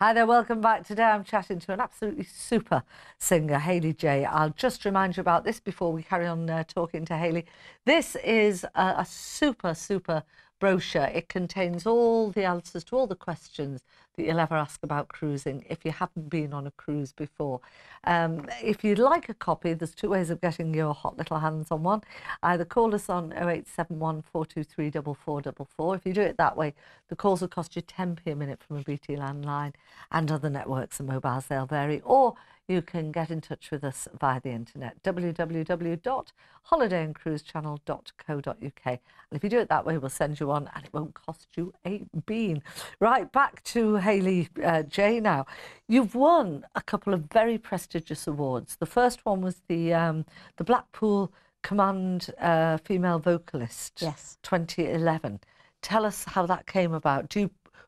Hi there, welcome back. Today I'm chatting to an absolutely super singer, Hayley J. I'll just remind you about this before we carry on talking to Hayley. This is a super brochure. It contains all the answers to all the questions that you'll ever ask about cruising if you haven't been on a cruise before. If you'd like a copy, there's two ways of getting your hot little hands on one. Either call us on 0871 423 4444. If you do it that way, the calls will cost you 10p a minute from a BT landline, and other networks and mobiles, they'll vary. Or you can get in touch with us via the internet, www.holidayandcruisechannel.co.uk. And if you do it that way, we'll send you one and it won't cost you a bean. Right, back to Hayley J now. You've won a couple of very prestigious awards. The first one was the Blackpool Command Female Vocalist, yes, 2011. Tell us how that came about.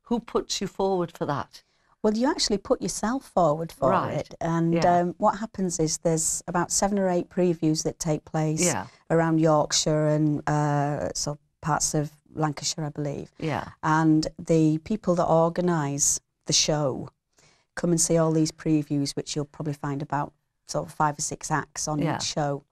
Who puts you forward for that? Well, you actually put yourself forward for it. And what happens is there's about 7 or 8 previews that take place around Yorkshire and so parts of Lancashire, I believe. Yeah. And the people that organise the show come and see all these previews, which you'll probably find about sort of 5 or 6 acts on each show.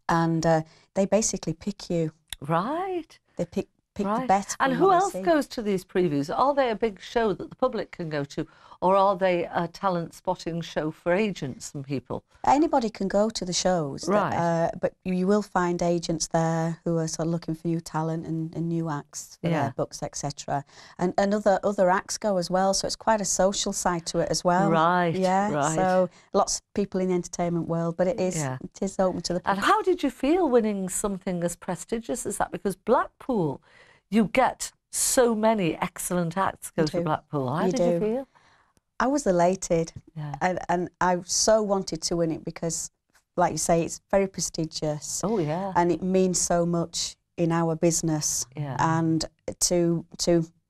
And they basically pick you. Right. They pick the best. And who else goes to these previews? Are they a big show that the public can go to, or are they a talent spotting show for agents and people? Anybody can go to the shows, right? But you will find agents there who are sort of looking for new talent and new acts for their books, etc. And other acts go as well, so it's quite a social side to it as well. Right. Yeah. Right. So lots of people in the entertainment world, but it is open to the public. And how did you feel winning something as prestigious as that? Because Blackpool, you get so many excellent acts go to Blackpool. How did you feel? I was elated, and I so wanted to win it because, like you say, it's very prestigious. Oh yeah, and it means so much in our business. Yeah, and to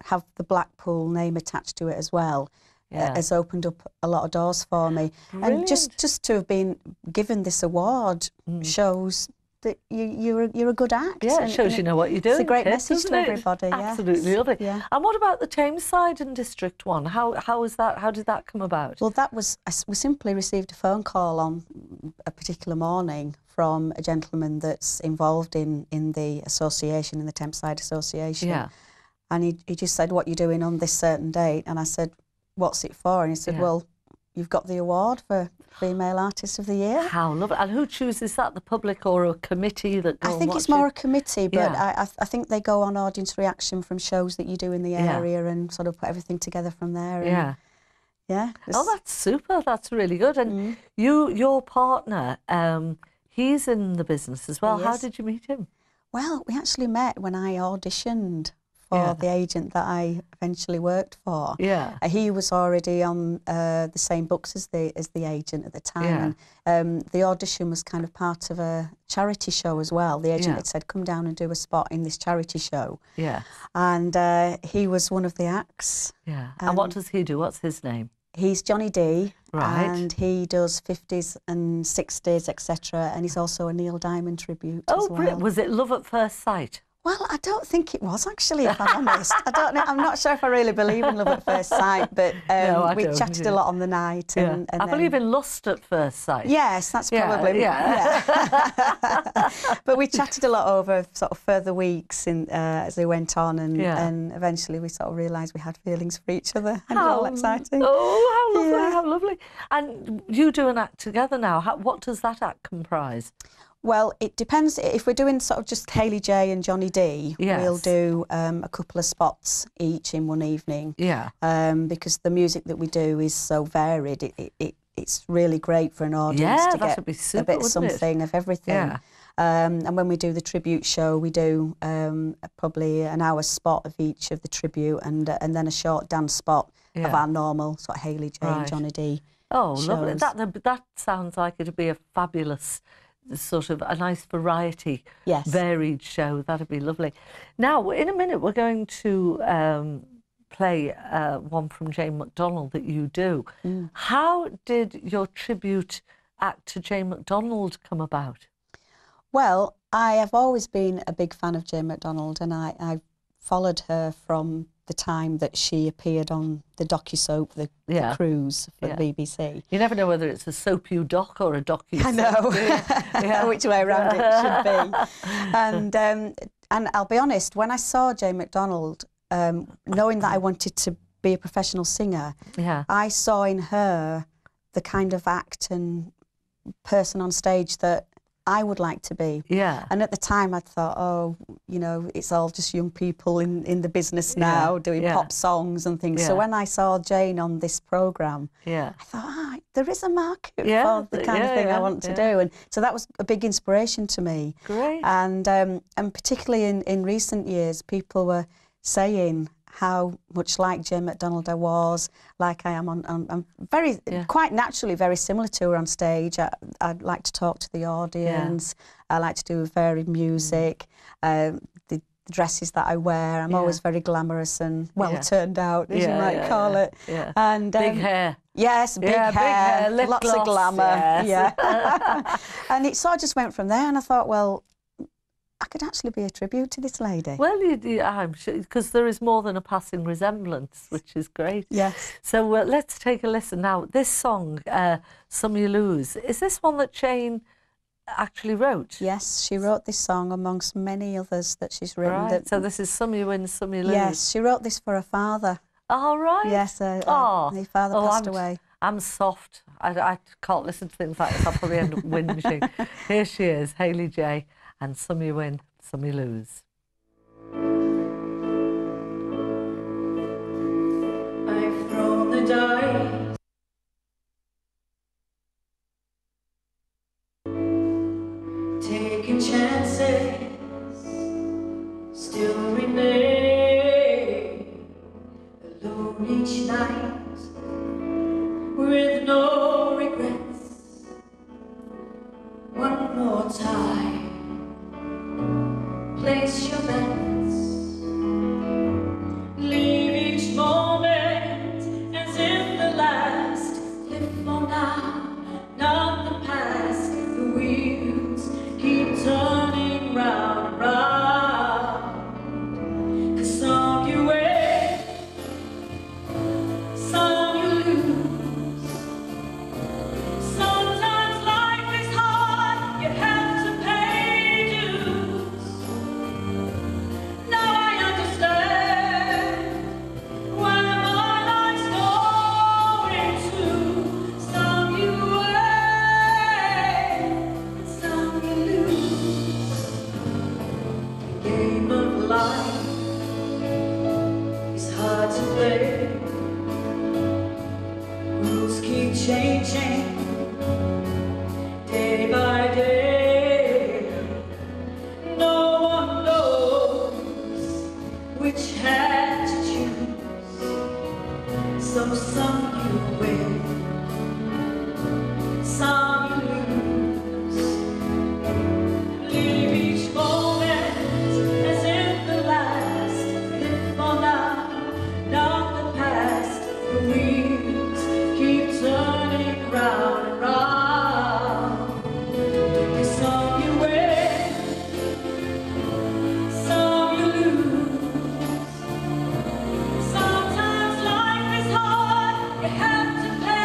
have the Blackpool name attached to it as well has opened up a lot of doors for me. Brilliant. And just to have been given this award shows that you're a good act. Yeah, it shows you know what you're doing. It's a great message to everybody. Absolutely lovely. Yeah. And what about the Tameside and District one? How was that? How did that come about? Well, we simply received a phone call on a particular morning from a gentleman that's involved in the association, in the Tameside Association. Yeah. And he just said, "What are you doing on this certain date?" And I said, "What's it for?" And he said, "Well, you've got the award for Female Artist of the Year." How lovely. And who chooses that, the public or a committee that go I think and it's more a committee, but I think they go on audience reaction from shows that you do in the area and sort of put everything together from there. And yeah. Oh, that's super. That's really good. And your partner, he's in the business as well. How did you meet him? Well, we actually met when I auditioned for the agent that I eventually worked for. Yeah. He was already on the same books as the agent at the time. And the audition was kind of part of a charity show as well. The agent had said, "Come down and do a spot in this charity show." Yeah. And he was one of the acts. Yeah. And what does he do? What's his name? He's Johnny D. Right. And he does 50s and 60s, etc. And he's also a Neil Diamond tribute as well. Brilliant. Was it love at first sight? Well, I don't think it was, actually, if I'm honest. I don't know. I'm not sure if I really believe in love at first sight, but we chatted a lot on the night. And I believe in lust at first sight. Yes, that's probably... But we chatted a lot over sort of further weeks as they went on, and eventually we sort of realised we had feelings for each other, and it was all exciting. Oh, how lovely, how lovely. And you do an act together now. What does that act comprise? Well, it depends. If we're doing sort of just Hayley J and Johnny D, we'll do a couple of spots each in one evening. Yeah. Because the music that we do is so varied, it's really great for an audience to get a bit something of everything. Yeah. And when we do the tribute show, we do probably an hour spot of each of the tribute, and then a short dance spot of our normal sort of Hayley J and Johnny D. Oh, shows. Lovely! That sounds like it'd be a fabulous, sort of a nice variety, varied show. That'd be lovely. Now, in a minute, we're going to play one from Jane Mcdonald that you do. How did your tribute act to Jane Mcdonald come about? Well, I have always been a big fan of Jane Mcdonald, and I followed her from the time that she appeared on the docu-soap, the Cruise for the BBC. You never know whether it's a soap-you-doc or a docu-soap. I know, which way around it should be. And I'll be honest, when I saw Jane Mcdonald, knowing that I wanted to be a professional singer, I saw in her the kind of act and person on stage that I would like to be. And at the time I thought, oh, you know, it's all just young people in the business now doing pop songs and things. So when I saw Jane on this programme, I thought, there is a market for the kind of thing I want to do. And so that was a big inspiration to me. Great. And particularly in recent years, people were saying how much like Jane Mcdonald I was, like I am I'm very, quite naturally very similar to her on stage. I like to talk to the audience, I like to do varied music, the dresses that I wear, I'm always very glamorous and well turned out, as you might call it. And big hair. Yes, big hair, lip lots gloss, of glamour. And it sort of just went from there, and I thought, well, I could actually be a tribute to this lady. Well, I'm sure, because there is more than a passing resemblance, which is great. Yes. So let's take a listen now. This song, Some You Lose, is this one that Jane actually wrote? Yes, she wrote this song amongst many others that she's written. Right. So this is Some You Win, Some You Lose. Yes, she wrote this for her father. Oh, right. Yes, her father passed away. I'm soft. I can't listen to things like this. I'll probably end up whinging. Here she is, Hayley J, and Some You Win, Some You Lose. I've thrown the dice, taking chances, still remain alone each night with no regrets. One more time, place your bets, leave each moment as if the last. Live for now, not the past. The wheels keep turning round and round. 'Cause some you win, some you lose. Sometimes life is hard, you have to pay dues. Now I understand where my life's going to. Some you win, some you lose. The game of life is hard to play. Rules keep changing day by day. No one knows which hand to choose. So some you win, some you lose. Leave each moment as if the last. Live for now, not the past. The wheels keep turning round and round. 'Cause some you win, some you lose. Sometimes life is hard, you have to pay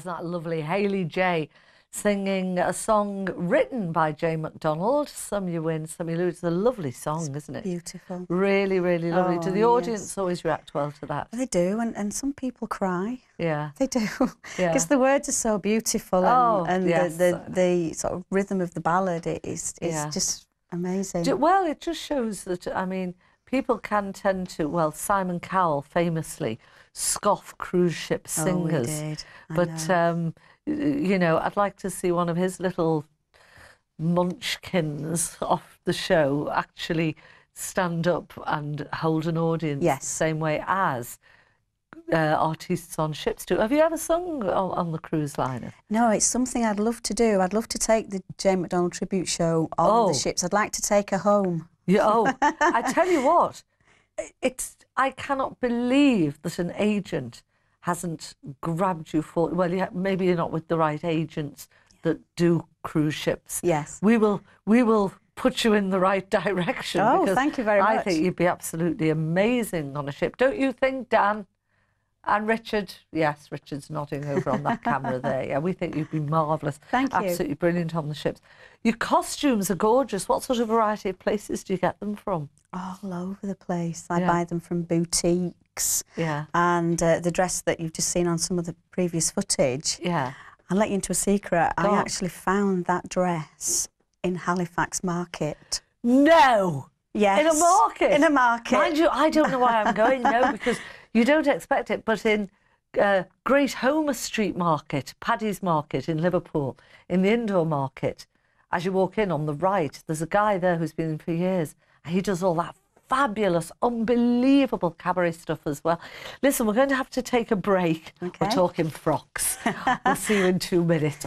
wasn't that lovely? Hayley J singing a song written by J Mcdonald. Some you win, some you lose. It's a lovely song, isn't it? Beautiful. Really, really lovely. Oh, Do the audience yes. always react well to that? They do, and some people cry. Yeah. They do. Yeah. Because the words are so beautiful, and yes. the sort of rhythm of the ballad is just amazing. Well, it just shows that, I mean, people can tend to, well, Simon Cowell famously scoff cruise ship singers. Oh, he did. But, you know, I'd like to see one of his little munchkins off the show actually stand up and hold an audience the same way as artists on ships do. Have you ever sung on the cruise liner? No, it's something I'd love to do. I'd love to take the J Mcdonald tribute show on the ships. I'd like to take her home. Yeah, I tell you what, I cannot believe that an agent hasn't grabbed you for, well, maybe you're not with the right agents that do cruise ships. Yes. We will put you in the right direction. Oh, thank you very much. I think you'd be absolutely amazing on a ship. Don't you think, Dan? And Richard, yes, Richard's nodding over on that camera there. Yeah, we think you'd be marvellous. Thank you. Absolutely brilliant on the ships. Your costumes are gorgeous. What sort of variety of places do you get them from? All over the place. I buy them from boutiques. Yeah. And the dress that you've just seen on some of the previous footage. Yeah. I'll let you into a secret. I actually found that dress in Halifax Market. No! Yes. In a market? In a market. Mind you, I don't know why I'm going, no, because you don't expect it, but in Great Homer Street Market, Paddy's Market in Liverpool, in the indoor market, as you walk in on the right, there's a guy there who's been in for years, and he does all that fabulous, unbelievable cabaret stuff as well. Listen, we're going to have to take a break. Okay. We're talking frocks. We'll see you in 2 minutes.